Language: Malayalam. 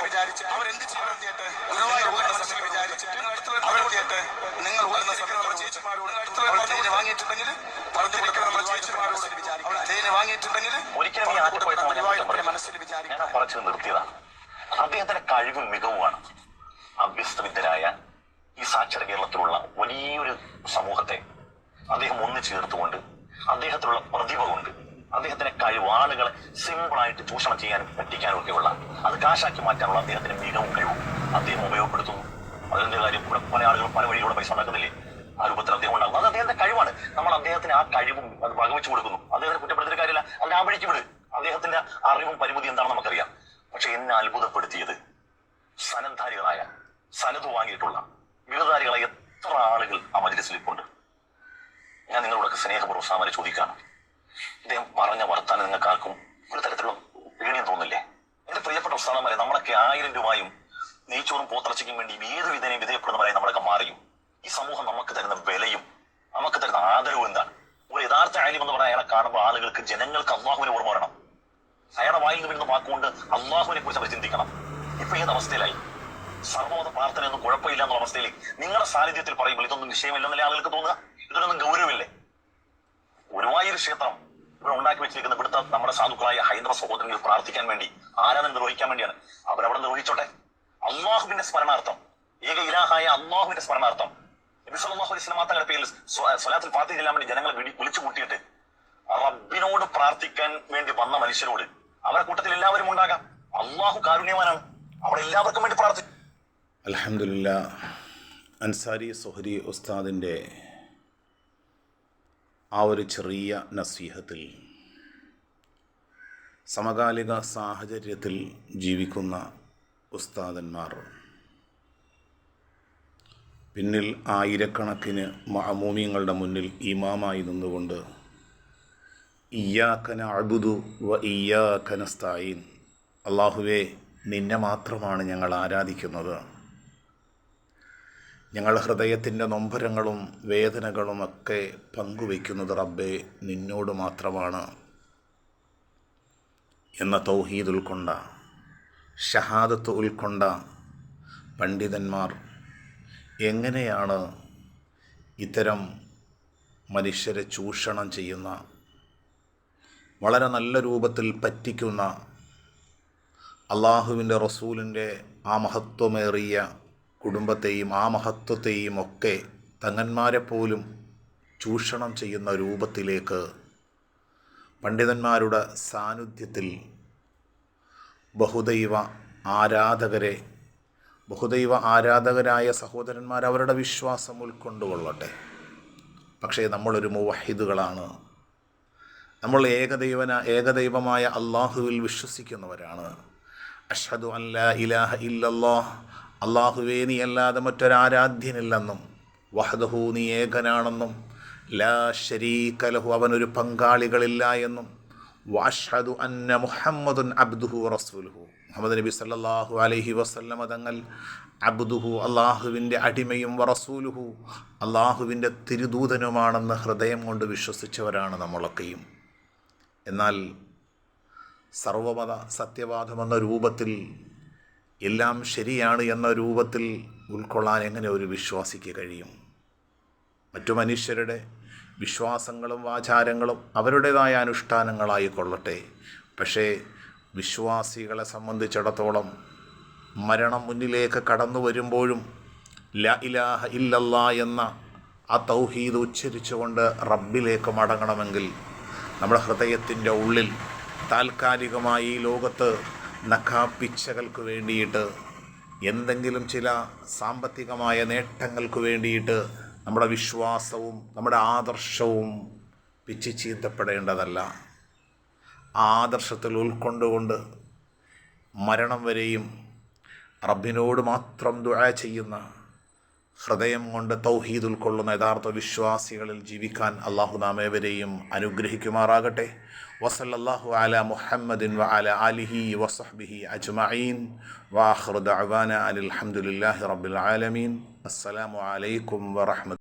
വിചാരിച്ചിട്ട് അവരെന്ത് ചെയ്യട്ടെ ഗുരുവായൂർ വിചാരിച്ചിട്ട് നിങ്ങൾ വാങ്ങിയിട്ടുണ്ടെങ്കിൽ പറച്ചു നിർത്തിയതാണ്. അദ്ദേഹത്തിന്റെ കഴിവും മികവുമാണ് അഭ്യസ്തവിദ്യരായ ഈ സാക്ഷര കേരളത്തിലുള്ള വലിയൊരു സമൂഹത്തെ അദ്ദേഹം ഒന്നു ചേർത്തുകൊണ്ട് അദ്ദേഹത്തിലുള്ള പ്രതിഭ കൊണ്ട് അദ്ദേഹത്തിന്റെ കഴിവ് ആളുകളെ സിമ്പിളായിട്ട് ചൂഷണം ചെയ്യാനും പറ്റിക്കാനും ഒക്കെയുള്ള അത് കാശാക്കി മാറ്റാനുള്ള അദ്ദേഹത്തിന്റെ മികവും കഴിവും അദ്ദേഹം ഉപയോഗപ്പെടുത്തുന്നു. അതിന്റെ കാര്യം ഇവിടെ പല ആളുകളും പല വഴിയിലൂടെ പൈസ ഉണ്ടാക്കുന്നില്ലേ, ആ രൂപത്തിൽ അദ്ദേഹം ഉണ്ടാകും. അത് അദ്ദേഹത്തിന്റെ കഴിവാണ്. നമ്മൾ അദ്ദേഹത്തിന് ആ കഴിവും അത് വകവെച്ചു കൊടുക്കുന്നു. അദ്ദേഹത്തിന് കുറ്റപ്പെടുത്തിയ കാര്യമില്ല, അത് ആ വഴിക്ക് വിട്. അദ്ദേഹത്തിന്റെ അറിവും പരിമിതി എന്താണെന്ന് നമുക്കറിയാം. പക്ഷെ എന്നെ അത്ഭുതപ്പെടുത്തിയത് സനധാരികളായ സനത് വാങ്ങിയിട്ടുള്ള ബിരുദധാരികളായ എത്ര ആളുകൾ ആ മജ്‌ലിസിൽ ഇപ്പുണ്ട്. ഞാൻ നിങ്ങളോടൊക്കെ സ്നേഹപൂർവ്വം സാമാരെ ചോദിക്കാണ്, ഇദ്ദേഹം പറഞ്ഞ വർത്താനം നിങ്ങൾക്ക് ആർക്കും ഒരു തരത്തിലുള്ള പേടിയും തോന്നില്ലേ? എന്റെ പ്രിയപ്പെട്ട ഉസ്താദന്മാരെ, നമ്മളൊക്കെ 1000 രൂപയും നെയ്ച്ചോറും പോത്തിറച്ചിക്കും വേണ്ടി ഏത് വിധേനയും വിധേയപ്പെടുന്നവരായി നമ്മളൊക്കെ മാറിയും. ഈ സമൂഹം നമുക്ക് തരുന്ന വിലയും നമുക്ക് തരുന്ന ആദരവും എന്താണ്? ഒരു യഥാർത്ഥ ആലിം എന്ന് പറഞ്ഞാൽ അയാളെ കാണുമ്പോൾ ആളുകൾക്ക്, ജനങ്ങൾക്ക് അള്ളാഹുവിനെ ഓർമ്മ വരണം. അയാളുടെ വായിൽ നിന്ന് വീണ്ടും വാക്കുകൊണ്ട് അള്ളാഹുവിനെ കുറിച്ച് അവർ ചിന്തിക്കണം. ഇപ്പൊ ഏത് അവസ്ഥയിലായി? സർവ്വമത പ്രാർത്ഥനയൊന്നും കുഴപ്പമില്ല എന്നുള്ള അവസ്ഥയിലേക്ക് നിങ്ങളുടെ സാന്നിധ്യത്തിൽ പറയുമ്പോൾ ഇതൊന്നും വിഷയമില്ലെന്നല്ലേ ആളുകൾക്ക് തോന്നുക? ഇതിനൊന്നും ഗൗരവമില്ലേ? ഗുരുവായൂർ ക്ഷേത്രം ഇവിടെ ഉണ്ടാക്കി വെച്ചിരിക്കുന്ന ഇവിടുത്തെ നമ്മുടെ സാധുക്കളായ ഹൈന്ദവ സഹോദരങ്ങൾ പ്രാർത്ഥിക്കാൻ വേണ്ടി, ആരാധന നിർവഹിക്കാൻ വേണ്ടിയാണ്. അവരവിടെ നിർവഹിച്ചോട്ടെ. അള്ളാഹുവിന്റെ സ്മരണാർത്ഥം, ഏക ഇലാഹായ അള്ളാഹുവിന്റെ സ്മരണാർത്ഥം നബി സല്ലല്ലാഹു അലൈഹി വസല്ലം തങ്ങളുടെ പേരിൽ സ്വലാത്തുൽ ഫാത്തിഹ ചെല്ലാൻ വേണ്ടി ജനങ്ങളെ വിളിച്ചു കൂട്ടിയിട്ട് റബ്ബിനോട് പ്രാർത്ഥിക്കാൻ വേണ്ടി വന്ന മനുഷ്യരോട് അവരുടെ കൂട്ടത്തിൽ എല്ലാവരും ഉണ്ടാകാം. അള്ളാഹു കാരുണ്യവാനാണ്, അവിടെ എല്ലാവർക്കും വേണ്ടി പ്രാർത്ഥിക്കും. അൽഹംദുലില്ലാഹ്, അൻസാരി സുഹരി ഉസ്താദിൻ്റെ ആ ഒരു ചെറിയ നസീഹത്തിൽ സമകാലിക സാഹചര്യത്തിൽ ജീവിക്കുന്ന ഉസ്താദന്മാർ പിന്നിൽ ആയിരക്കണക്കിന് മഅമൂമിങ്ങളുടെ മുന്നിൽ ഇമാമായി നിന്നുകൊണ്ട് ഇയ്യാക നഅ്ബുദു വ ഇയ്യാക നസ്തഈൻ, അല്ലാഹുവേ നിന്നെ മാത്രമാണ് ഞങ്ങൾ ആരാധിക്കുന്നത്, ഞങ്ങൾ ഹൃദയത്തിൻ്റെ നൊമ്പരങ്ങളും വേദനകളും ഒക്കെ പങ്കുവയ്ക്കുന്നത് റബ്ബേ നിന്നോട് മാത്രമാണ് എന്ന തൗഹീദ് ഉൾക്കൊണ്ട, ഷഹാദത്ത് ഉൾക്കൊണ്ട പണ്ഡിതന്മാർ എങ്ങനെയാണ് ഇത്തരം മനുഷ്യരെ ചൂഷണം ചെയ്യുന്ന, വളരെ നല്ല രൂപത്തിൽ പറ്റിക്കുന്ന, അള്ളാഹുവിൻ്റെ റസൂലിൻ്റെ ആ മഹത്വമേറിയ കുടുംബത്തെയും ആ മഹത്വത്തെയും ഒക്കെ തങ്ങന്മാരെ പോലും ചൂഷണം ചെയ്യുന്ന രൂപത്തിലേക്ക് പണ്ഡിതന്മാരുടെ സാന്നിധ്യത്തിൽ ബഹുദൈവ ആരാധകരായ സഹോദരന്മാർ അവരുടെ വിശ്വാസം ഉൾക്കൊണ്ടുകൊള്ളട്ടെ. പക്ഷേ നമ്മളൊരു മുവഹിദുകളാണ്, നമ്മൾ ഏകദൈവമായ അള്ളാഹുവിൽ വിശ്വസിക്കുന്നവരാണ്. അഷ്ഹദു അൻ ലാ ഇലാഹ ഇല്ലല്ലാഹ്, അള്ളാഹുവേ നീ അല്ലാതെ മറ്റൊരാരാധ്യനില്ലെന്നും, വഹ്ദഹു നീ ഏകനാണെന്നും, ലാ ശരീക ലഹു അവനൊരു പങ്കാളികളില്ല എന്നും, വഅഷ്ഹദു അന്ന മുഹമ്മദുൻ അബ്ദുഹു റസൂലുഹു മുഹമ്മദ് നബി സല്ലല്ലാഹു അലൈഹി വസല്ലമ തങ്ങൾ അബ്ദുഹു അള്ളാഹുവിൻ്റെ അടിമയും വറസൂലുഹു അള്ളാഹുവിൻ്റെ തിരുദൂതനുമാണെന്ന് ഹൃദയം കൊണ്ട് വിശ്വസിച്ചവരാണ് നമ്മളൊക്കെയും. എന്നാൽ സർവമത സത്യവാദമെന്ന രൂപത്തിൽ എല്ലാം ശരിയാണ് എന്ന രൂപത്തിൽ ഉൾക്കൊള്ളാൻ എങ്ങനെ ഒരു വിശ്വാസിക്ക് കഴിയും? മറ്റു മനുഷ്യരുടെ വിശ്വാസങ്ങളും ആചാരങ്ങളും അവരുടേതായ അനുഷ്ഠാനങ്ങളായിക്കൊള്ളട്ടെ. പക്ഷേ വിശ്വാസികളെ സംബന്ധിച്ചിടത്തോളം മരണം മുന്നിലേക്ക് കടന്നു വരുമ്പോഴും ലാ ഇലാഹ ഇല്ലല്ലാ എന്ന ആ തൗഹീദ് ഉച്ചരിച്ചുകൊണ്ട് റബ്ബിലേക്ക് മടങ്ങണമെങ്കിൽ നമ്മുടെ ഹൃദയത്തിൻ്റെ ഉള്ളിൽ താൽക്കാലികമായി ഈ ലോകത്ത് നഖാപ്പിച്ചകൾക്ക് വേണ്ടിയിട്ട്, എന്തെങ്കിലും ചില സാമ്പത്തികമായ നേട്ടങ്ങൾക്ക് വേണ്ടിയിട്ട് നമ്മുടെ വിശ്വാസവും നമ്മുടെ ആദർശവും പിച്ചി ചീന്തപ്പെടേണ്ടതല്ല. ആ ആദർശത്തിൽ ഉൾക്കൊണ്ടുകൊണ്ട് മരണം വരെയും റബ്ബിനോട് മാത്രം ദുആ ചെയ്യുന്ന, ഹൃദയം കൊണ്ട് തൗഹീദ് ഉൾക്കൊള്ളുന്ന യഥാർത്ഥ വിശ്വാസികളിൽ ജീവിക്കാൻ അല്ലാഹു നാമേവരെയും അനുഗ്രഹിക്കുമാറാകട്ടെ. വസല്ലല്ലാഹു അലാ മുഹമ്മദിൻ വ അലാ ആലിഹി വസഹ്ബിഹി അജ്മഈൻ വആഖിറു ദഅവാന അനിൽ ഹംദുലില്ലാഹി റബ്ബിൽ ആലമീൻ. അസ്സലാമു അലൈക്കും വറഹ്മത്തുള്ളാഹി.